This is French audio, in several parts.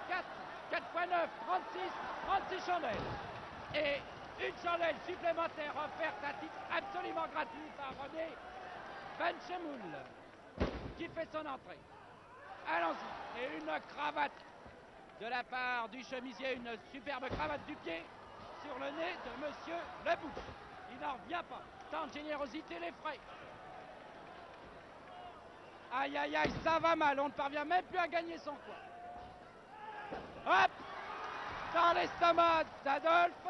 4. 4 fois 9, 36 chandelles. Et une chandelle supplémentaire offerte à titre absolument gratuit par René Benchemoul, qui fait son entrée. Allons-y. Et une cravate de la part du chemisier, une superbe cravate du pied sur le nez de Monsieur Lebouche. Il n'en revient pas. Tant de générosité les frais. Aïe, aïe, aïe, ça va mal. On ne parvient même plus à gagner son coin. Hop! Dans l'estomac d'Adolphe.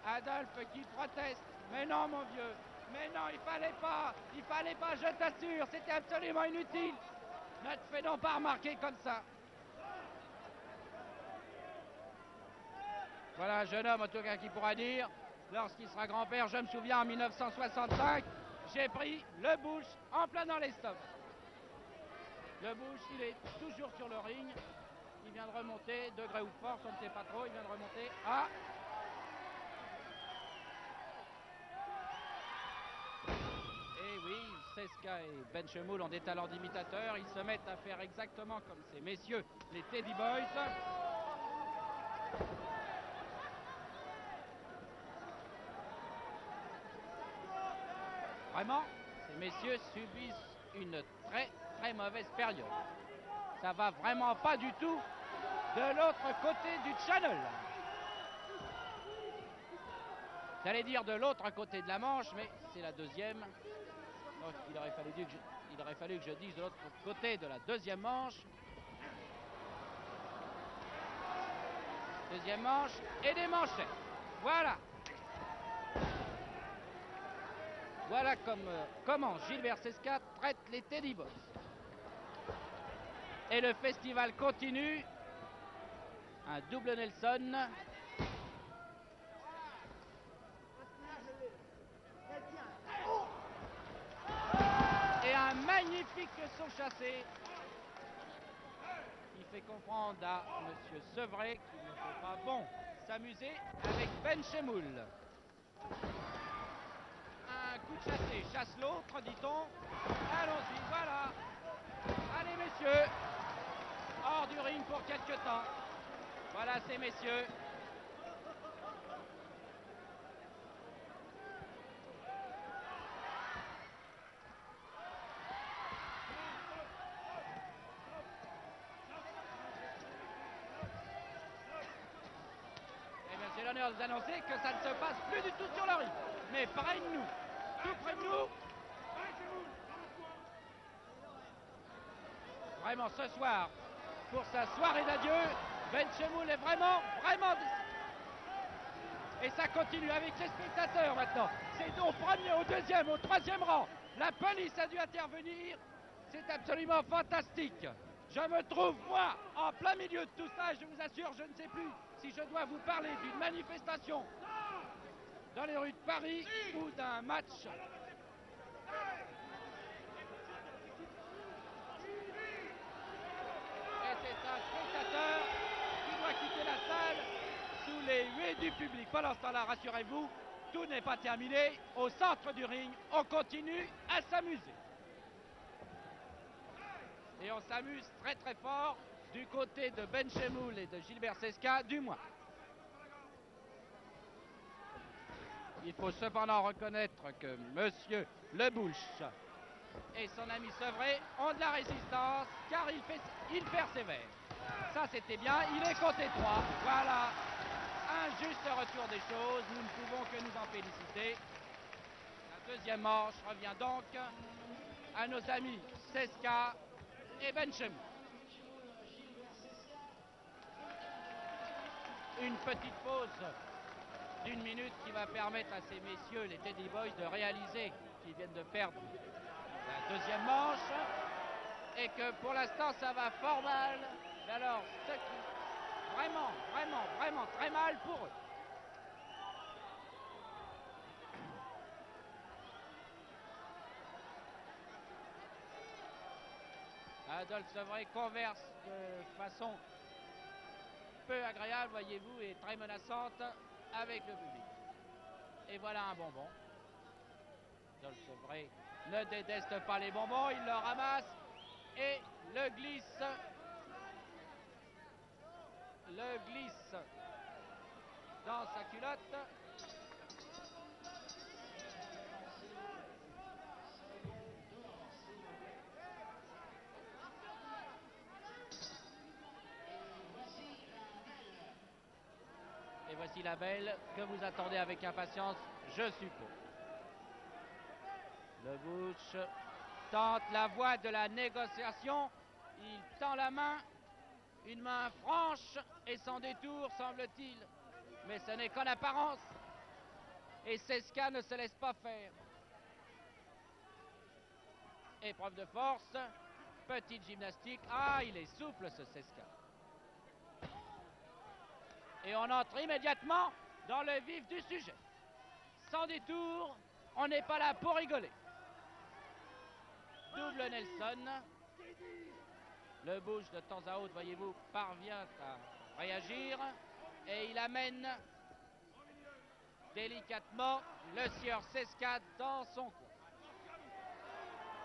Adolphe qui proteste. Mais non, mon vieux. Mais non, il fallait pas, je t'assure, c'était absolument inutile. Ne te fais donc pas remarquer comme ça. Voilà un jeune homme en tout cas qui pourra dire, lorsqu'il sera grand-père, je me souviens en 1965, j'ai pris Lebouche en plein dans l'estomac. Lebouche, il est toujours sur le ring. Il vient de remonter, degré ou de force, on ne sait pas trop, il vient de remonter. Ah! Et oui, Cesca et Benchemoul ont des talents d'imitateurs. Ils se mettent à faire exactement comme ces messieurs, les Teddy Boys. Vraiment, ces messieurs subissent une très mauvaise période. Ça va vraiment pas du tout de l'autre côté du channel. J'allais dire de l'autre côté de la Manche, mais c'est la deuxième. Donc il aurait fallu que je dise de l'autre côté de la deuxième manche. Deuxième manche et des manchettes. Voilà. Voilà comment Gilbert Cesca traite les Teddy Boys. Et le festival continue. Un double Nelson. Et un magnifique saut chassé qui fait comprendre à M. Sevray qu'il ne faut pas bon s'amuser avec Benchemoul. Un coup de chassé chasse l'autre, dit-on. Allons-y, voilà. Allez, messieurs. Hors du ring pour quelque temps. Voilà ces messieurs. Eh bien, j'ai l'honneur de vous annoncer que ça ne se passe plus du tout sur le ring. Mais près de nous, tout près de nous. Vraiment, ce soir, pour sa soirée d'adieu, Benchemoul est vraiment. Et ça continue avec les spectateurs maintenant. C'est au premier, au deuxième, au troisième rang. La police a dû intervenir. C'est absolument fantastique. Je me trouve, moi, en plein milieu de tout ça. Et je vous assure, je ne sais plus si je dois vous parler d'une manifestation dans les rues de Paris ou d'un match. Et c'est un spectateur qui doit quitter la salle sous les huées du public. Pendant ce temps-là, rassurez-vous, tout n'est pas terminé. Au centre du ring, on continue à s'amuser. Et on s'amuse très fort du côté de Benchemoul et de Gilbert Cesca, du moins. Il faut cependant reconnaître que Monsieur Lebouche et son ami Sevray ont de la résistance, car il persévère. Ça, c'était bien. Il est côté 3. Voilà. Un juste retour des choses. Nous ne pouvons que nous en féliciter. La deuxième manche revient donc à nos amis Cesca et Benchemoul. Une petite pause d'une minute qui va permettre à ces messieurs, les Teddy Boys, de réaliser qu'ils viennent de perdre la deuxième manche et que pour l'instant ça va fort mal. Mais alors, ce qui vraiment très mal pour eux. Adolphe Sevray converse de façon peu agréable, voyez-vous, et très menaçante avec le public. Et voilà un bonbon. Adolphe Sevray ne déteste pas les bonbons, il le ramasse et le glisse dans sa culotte. Et voici la belle que vous attendez avec impatience, je suppose. Le Bush tente la voie de la négociation. Il tend la main, une main franche et sans détour, semble-t-il. Mais ce n'est qu'en apparence. Et Cesca ne se laisse pas faire. Épreuve de force, petite gymnastique. Ah, il est souple ce Cesca. Et on entre immédiatement dans le vif du sujet. Sans détour, on n'est pas là pour rigoler. Double Nelson. Le Bush, de temps à autre, voyez-vous, parvient à réagir. Et il amène délicatement le sieur Cesca dans son coin.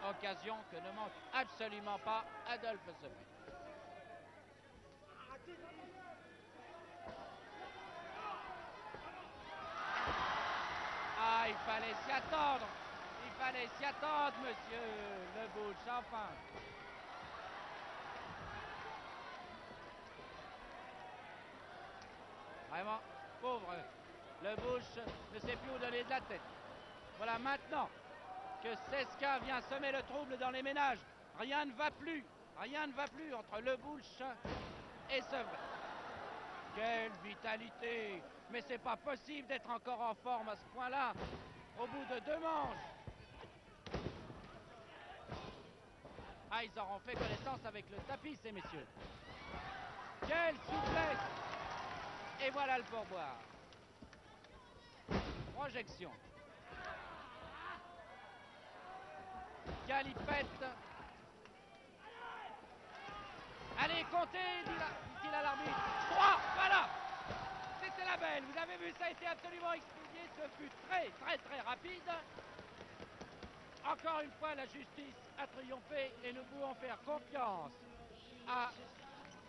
Occasion que ne manque absolument pas Adolphe Sevet. Ah, il fallait s'y attendre. Il fallait s'y attendre, monsieur Le Bush, enfin. Vraiment, pauvre. Le Bush ne sait plus où donner de la tête. Voilà maintenant que Cesca vient semer le trouble dans les ménages. Rien ne va plus. Rien ne va plus entre Le Bush et Sevet. Quelle vitalité! Mais c'est pas possible d'être encore en forme à ce point-là. Au bout de 2 manches. Ah, ils auront fait connaissance avec le tapis, ces messieurs. Quelle souplesse! Et voilà le pourboire. Projection. Galipette. Allez, comptez, dit-il à l'arbitre. 3, voilà! C'était la belle. Vous avez vu, ça a été absolument expédié. Ce fut très, très, très rapide. Encore une fois, la justice a triomphé et nous pouvons faire confiance à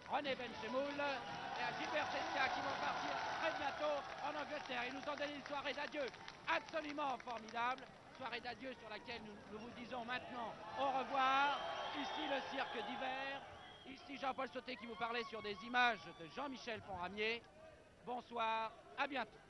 René Benchemoul et à Gilbert Cesca qui vont partir très bientôt en Angleterre. Ils nous ont donné une soirée d'adieu absolument formidable. Soirée d'adieu sur laquelle nous vous disons maintenant au revoir. Ici le cirque d'hiver. Ici Jean-Paul Sauté qui vous parlait sur des images de Jean-Michel Ponramier. Bonsoir, à bientôt.